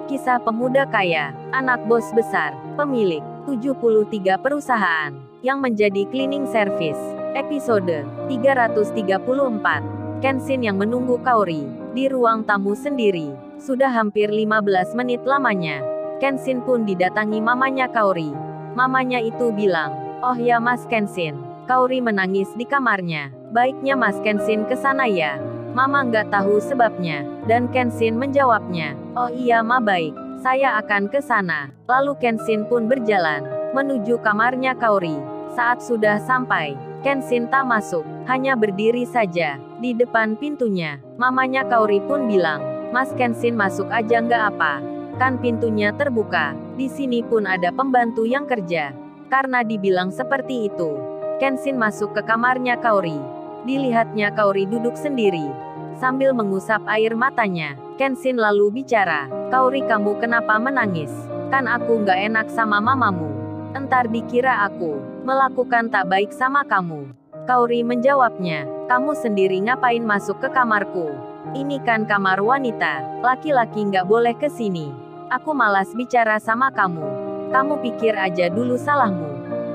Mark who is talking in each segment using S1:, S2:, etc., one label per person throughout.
S1: Kisah pemuda kaya, anak bos besar, pemilik 73 perusahaan, yang menjadi cleaning service. Episode 334. Kenshin yang menunggu Kaori di ruang tamu sendiri. Sudah hampir 15 menit lamanya. Kenshin pun didatangi mamanya Kaori. Mamanya itu bilang, "Oh ya Mas Kenshin." Kaori menangis di kamarnya. "Baiknya Mas Kenshin ke sana ya." Mama nggak tahu sebabnya, dan Kenshin menjawabnya, "Oh iya Ma, baik, saya akan ke sana." Lalu Kenshin pun berjalan menuju kamarnya Kaori. Saat sudah sampai, Kenshin tak masuk, hanya berdiri saja di depan pintunya. Mamanya Kaori pun bilang, "Mas Kenshin masuk aja nggak apa? Kan pintunya terbuka. Di sini pun ada pembantu yang kerja." Karena dibilang seperti itu, Kenshin masuk ke kamarnya Kaori. Dilihatnya Kaori duduk sendiri, sambil mengusap air matanya. Kenshin lalu bicara, "Kaori, kamu kenapa menangis? Kan aku nggak enak sama mamamu. Entar dikira aku melakukan tak baik sama kamu." Kaori menjawabnya, "Kamu sendiri ngapain masuk ke kamarku? Ini kan kamar wanita, laki-laki nggak boleh ke sini. Aku malas bicara sama kamu. Kamu pikir aja dulu salahmu,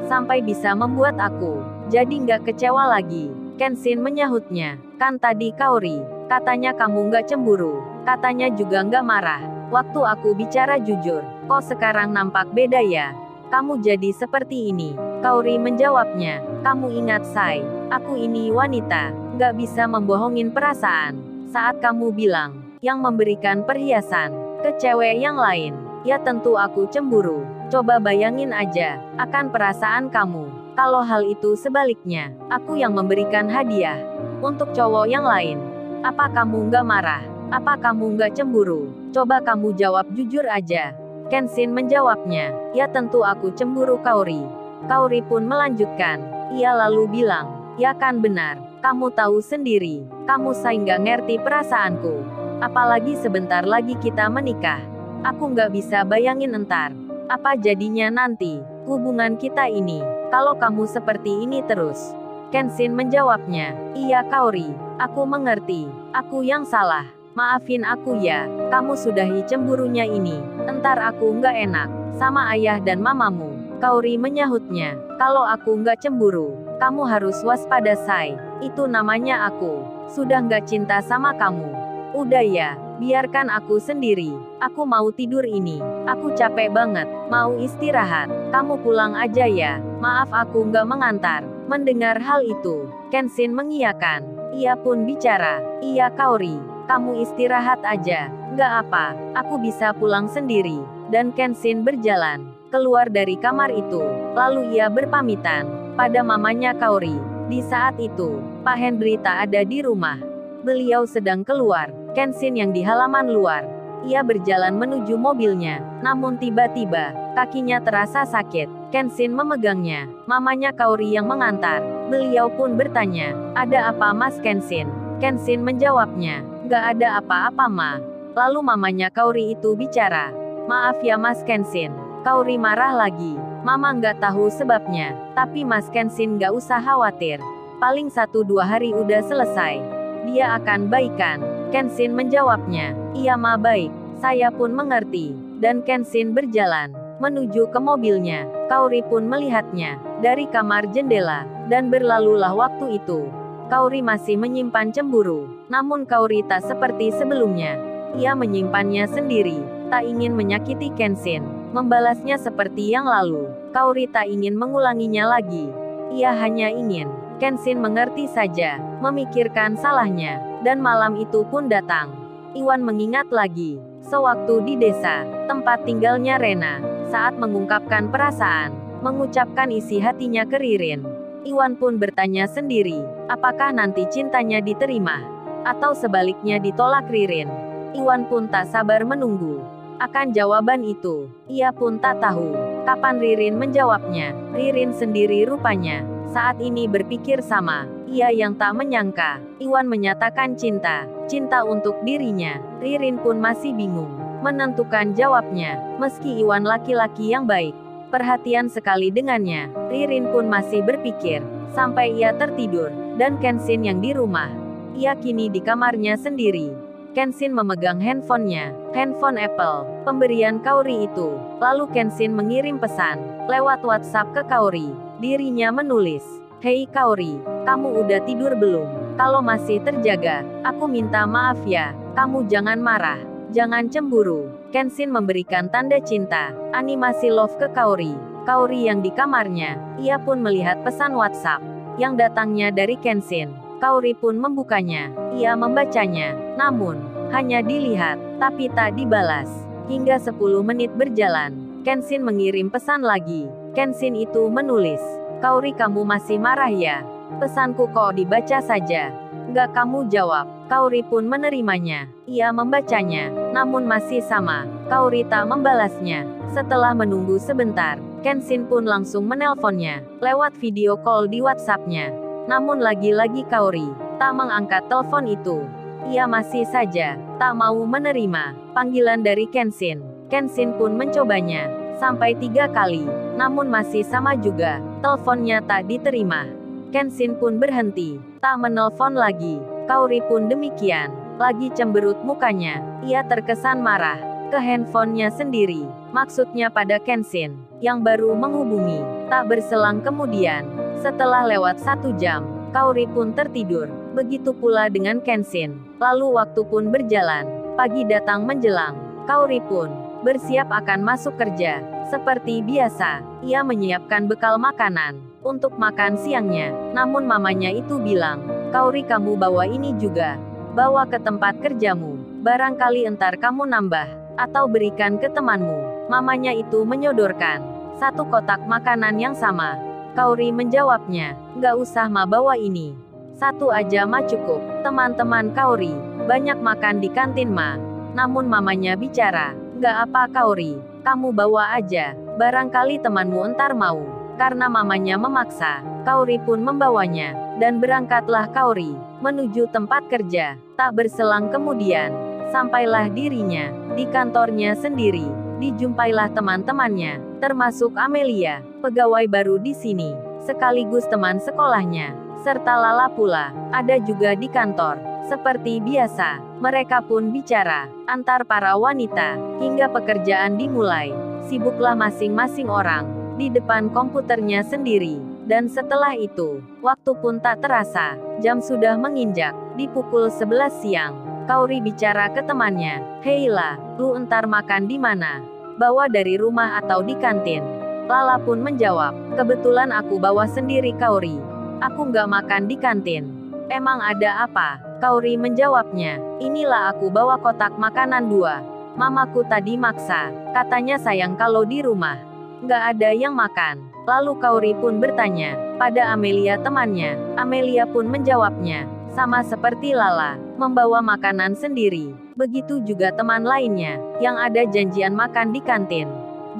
S1: sampai bisa membuat aku jadi nggak kecewa lagi." Kenshin menyahutnya, "Kan tadi Kaori katanya kamu nggak cemburu, katanya juga nggak marah. Waktu aku bicara jujur, kok sekarang nampak beda ya? Kamu jadi seperti ini." Kaori menjawabnya, "Kamu ingat Sai, aku ini wanita, nggak bisa membohongin perasaan. Saat kamu bilang, yang memberikan perhiasan ke cewek yang lain, ya tentu aku cemburu. Coba bayangin aja, akan perasaan kamu. Kalau hal itu sebaliknya, aku yang memberikan hadiah untuk cowok yang lain. Apa kamu nggak marah? Apa kamu nggak cemburu? Coba kamu jawab jujur aja." Kenshin menjawabnya, "Ya tentu aku cemburu Kaori." Kaori pun melanjutkan, ia lalu bilang, "Ya kan benar, kamu tahu sendiri, kamu Sai nggak ngerti perasaanku. Apalagi sebentar lagi kita menikah. Aku nggak bisa bayangin entar apa jadinya nanti hubungan kita ini, kalau kamu seperti ini terus." Kenshin menjawabnya, "Iya Kaori, aku mengerti. Aku yang salah. Maafin aku ya. Kamu sudahi cemburunya ini. Entar aku nggak enak sama ayah dan mamamu." Kaori menyahutnya, "Kalau aku nggak cemburu, kamu harus waspada Sai. Itu namanya aku sudah nggak cinta sama kamu. Udah ya, biarkan aku sendiri. Aku mau tidur ini. Aku capek banget, mau istirahat. Kamu pulang aja ya. Maaf aku nggak mengantar." Mendengar hal itu, Kenshin mengiyakan. Ia pun bicara, "Iya Kaori, kamu istirahat aja. Nggak apa, aku bisa pulang sendiri." Dan Kenshin berjalan keluar dari kamar itu. Lalu ia berpamitan pada mamanya Kaori. Di saat itu, Pak Hendry tak ada di rumah. Beliau sedang keluar. Kenshin yang di halaman luar. Ia berjalan menuju mobilnya, namun tiba-tiba, kakinya terasa sakit. Kenshin memegangnya. Mamanya Kaori yang mengantar. Beliau pun bertanya, "Ada apa Mas Kenshin?" Kenshin menjawabnya, "Nggak ada apa-apa Ma." Lalu mamanya Kaori itu bicara, "Maaf ya Mas Kenshin." Kaori marah lagi. "Mama nggak tahu sebabnya, tapi Mas Kenshin nggak usah khawatir. Paling 1-2 hari udah selesai. Dia akan baikan." Kenshin menjawabnya, "Iya Ma, baik, saya pun mengerti." Dan Kenshin berjalan menuju ke mobilnya. Kaori pun melihatnya dari kamar jendela, dan berlalulah waktu itu. Kaori masih menyimpan cemburu, namun Kaori tak seperti sebelumnya. Ia menyimpannya sendiri, tak ingin menyakiti Kenshin, membalasnya seperti yang lalu. Kaori tak ingin mengulanginya lagi. Ia hanya ingin Kenshin mengerti saja, memikirkan salahnya. Dan malam itu pun datang. Iwan mengingat lagi sewaktu di desa, tempat tinggalnya Rena, saat mengungkapkan perasaan, mengucapkan isi hatinya ke Ririn. Iwan pun bertanya sendiri, apakah nanti cintanya diterima, atau sebaliknya ditolak Ririn. Iwan pun tak sabar menunggu akan jawaban itu. Ia pun tak tahu kapan Ririn menjawabnya. Ririn sendiri rupanya saat ini berpikir sama. Ia yang tak menyangka, Iwan menyatakan cinta untuk dirinya. Ririn pun masih bingung menentukan jawabnya. Meski Iwan laki-laki yang baik, perhatian sekali dengannya, Ririn pun masih berpikir, sampai ia tertidur. Dan Kenshin yang di rumah, ia kini di kamarnya sendiri. Kenshin memegang handphonenya, handphone Apple, pemberian Kaori itu. Lalu Kenshin mengirim pesan lewat WhatsApp ke Kaori. Dirinya menulis, "Hei Kaori, kamu udah tidur belum? Kalau masih terjaga, aku minta maaf ya. Kamu jangan marah, jangan cemburu." Kenshin memberikan tanda cinta, animasi love ke Kaori. Kaori yang di kamarnya, ia pun melihat pesan WhatsApp yang datangnya dari Kenshin. Kaori pun membukanya. Ia membacanya, namun hanya dilihat, tapi tak dibalas. Hingga 10 menit berjalan, Kenshin mengirim pesan lagi. Kenshin itu menulis, "Kaori, kamu masih marah ya? Pesanku kok dibaca saja? Nggak kamu jawab." Kaori pun menerimanya. Ia membacanya, namun masih sama. Kaori tak membalasnya. Setelah menunggu sebentar, Kenshin pun langsung menelponnya lewat video call di WhatsApp-nya. Namun lagi-lagi Kaori tak mengangkat telepon itu. Ia masih saja tak mau menerima panggilan dari Kenshin. Kenshin pun mencobanya sampai 3 kali, namun masih sama juga. Teleponnya tak diterima. Kenshin pun berhenti, tak menelpon lagi. Kaori pun demikian. Lagi cemberut mukanya. Ia terkesan marah ke handphonenya sendiri. Maksudnya pada Kenshin yang baru menghubungi. Tak berselang kemudian, setelah lewat 1 jam, Kaori pun tertidur. Begitu pula dengan Kenshin. Lalu waktu pun berjalan. Pagi datang menjelang. Kaori pun bersiap akan masuk kerja. Seperti biasa, ia menyiapkan bekal makanan untuk makan siangnya. Namun mamanya itu bilang, "Kaori, kamu bawa ini juga. Bawa ke tempat kerjamu. Barangkali entar kamu nambah, atau berikan ke temanmu." Mamanya itu menyodorkan 1 kotak makanan yang sama. Kaori menjawabnya, "Nggak usah ma, bawa ini. 1 aja ma cukup." Teman-teman Kaori banyak makan di kantin ma. Namun mamanya bicara, "Nggak apa Kaori, kamu bawa aja. Barangkali temanmu entar mau." Karena mamanya memaksa, Kaori pun membawanya. Dan berangkatlah Kaori menuju tempat kerja. Tak berselang kemudian, sampailah dirinya di kantornya sendiri. Dijumpailah teman-temannya, termasuk Amelia, pegawai baru di sini, sekaligus teman sekolahnya, serta Lala pula, ada juga di kantor. Seperti biasa, mereka pun bicara antar para wanita, hingga pekerjaan dimulai. Sibuklah masing-masing orang di depan komputernya sendiri. Dan setelah itu, waktu pun tak terasa, jam sudah menginjak di pukul 11 siang. Kaori bicara ke temannya, "Hei La, lu entar makan di mana? Bawa dari rumah atau di kantin?" Lala pun menjawab, "Kebetulan aku bawa sendiri Kaori. Aku nggak makan di kantin." "Emang ada apa?" Kaori menjawabnya, "Inilah aku bawa kotak makanan 2. Mamaku tadi maksa, katanya sayang kalau di rumah nggak ada yang makan." Lalu Kaori pun bertanya pada Amelia temannya. Amelia pun menjawabnya, sama seperti Lala, membawa makanan sendiri. Begitu juga teman lainnya, yang ada janjian makan di kantin.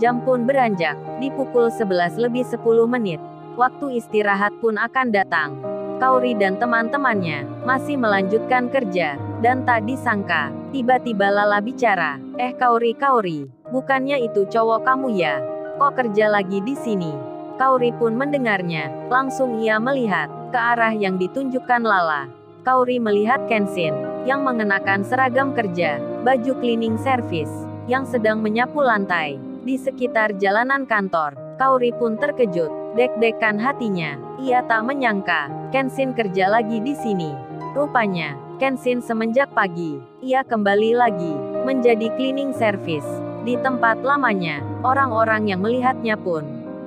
S1: Jam pun beranjak, di pukul 11 lebih 10 menit. Waktu istirahat pun akan datang. Kaori dan teman-temannya masih melanjutkan kerja, dan tak disangka, tiba-tiba Lala bicara, Kaori, bukannya itu cowok kamu ya? Kok kerja lagi di sini?" Kaori pun mendengarnya, langsung ia melihat ke arah yang ditunjukkan Lala. Kaori melihat Kenshin, yang mengenakan seragam kerja, baju cleaning service, yang sedang menyapu lantai di sekitar jalanan kantor. Kaori pun terkejut, deg-degan hatinya. Ia tak menyangka Kenshin kerja lagi di sini. Rupanya, Kenshin semenjak pagi, ia kembali lagi menjadi cleaning service di tempat lamanya. Orang-orang yang melihatnya pun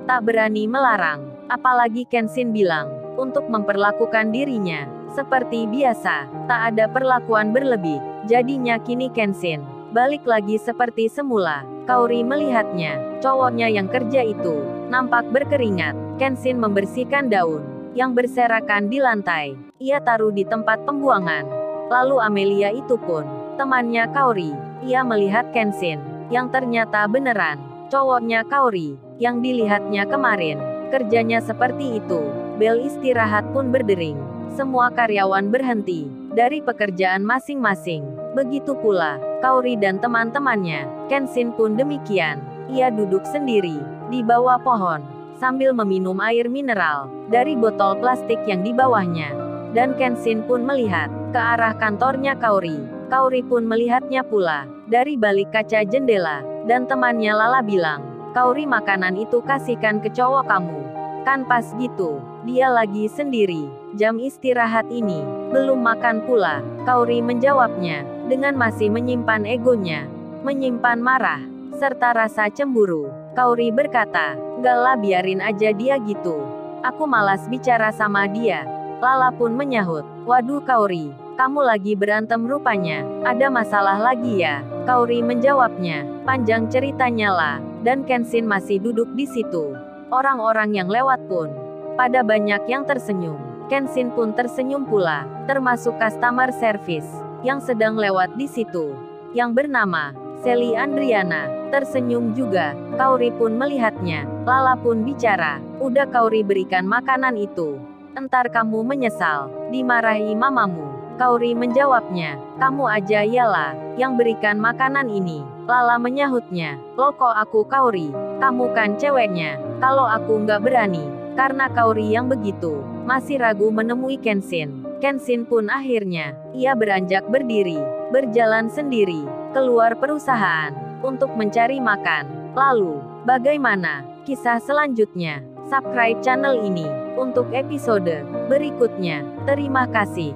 S1: tak berani melarang. Apalagi Kenshin bilang untuk memperlakukan dirinya seperti biasa, tak ada perlakuan berlebih. Jadinya kini Kenshin balik lagi seperti semula. Kaori melihatnya, cowoknya yang kerja itu nampak berkeringat. Kenshin membersihkan daun yang berserakan di lantai. Ia taruh di tempat pembuangan. Lalu Amelia itu pun temannya Kaori. Ia melihat Kenshin yang ternyata beneran cowoknya Kaori yang dilihatnya kemarin. Kerjanya seperti itu. Bel istirahat pun berdering. Semua karyawan berhenti dari pekerjaan masing-masing. Begitu pula Kaori dan teman-temannya. Kenshin pun demikian. Ia duduk sendiri di bawah pohon sambil meminum air mineral dari botol plastik yang di bawahnya. Dan Kenshin pun melihat ke arah kantornya Kaori. Kaori pun melihatnya pula, dari balik kaca jendela, dan temannya Lala bilang, "Kaori, makanan itu kasihkan ke cowok kamu. Kan pas gitu, dia lagi sendiri, jam istirahat ini, belum makan pula." Kaori menjawabnya, dengan masih menyimpan egonya, menyimpan marah, serta rasa cemburu. Kaori berkata, "Gak lah, biarin aja dia gitu. Aku malas bicara sama dia." Lala pun menyahut, "Waduh Kaori, kamu lagi berantem rupanya. Ada masalah lagi ya?" Kaori menjawabnya, "Panjang ceritanya lah." Dan Kenshin masih duduk di situ. Orang-orang yang lewat pun pada banyak yang tersenyum. Kenshin pun tersenyum pula, termasuk customer service yang sedang lewat di situ, yang bernama Sally Andriana, tersenyum juga. Kaori pun melihatnya. Lala pun bicara, "Udah Kaori, berikan makanan itu. Entar kamu menyesal, dimarahi mamamu." Kaori menjawabnya, "Kamu aja iyalah yang berikan makanan ini." Lala menyahutnya, "Loh kok aku Kaori? Kamu kan ceweknya." "Kalau aku nggak berani." Karena Kaori yang begitu, masih ragu menemui Kenshin. Kenshin pun akhirnya, ia beranjak berdiri, berjalan sendiri, keluar perusahaan, untuk mencari makan. Lalu, bagaimana kisah selanjutnya? Subscribe channel ini untuk episode berikutnya. Terima kasih.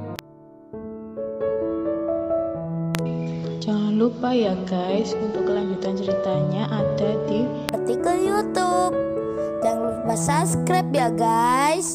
S2: Jangan lupa ya guys, untuk kelanjutan ceritanya ada di
S3: artikel YouTube. Jangan lupa subscribe ya guys.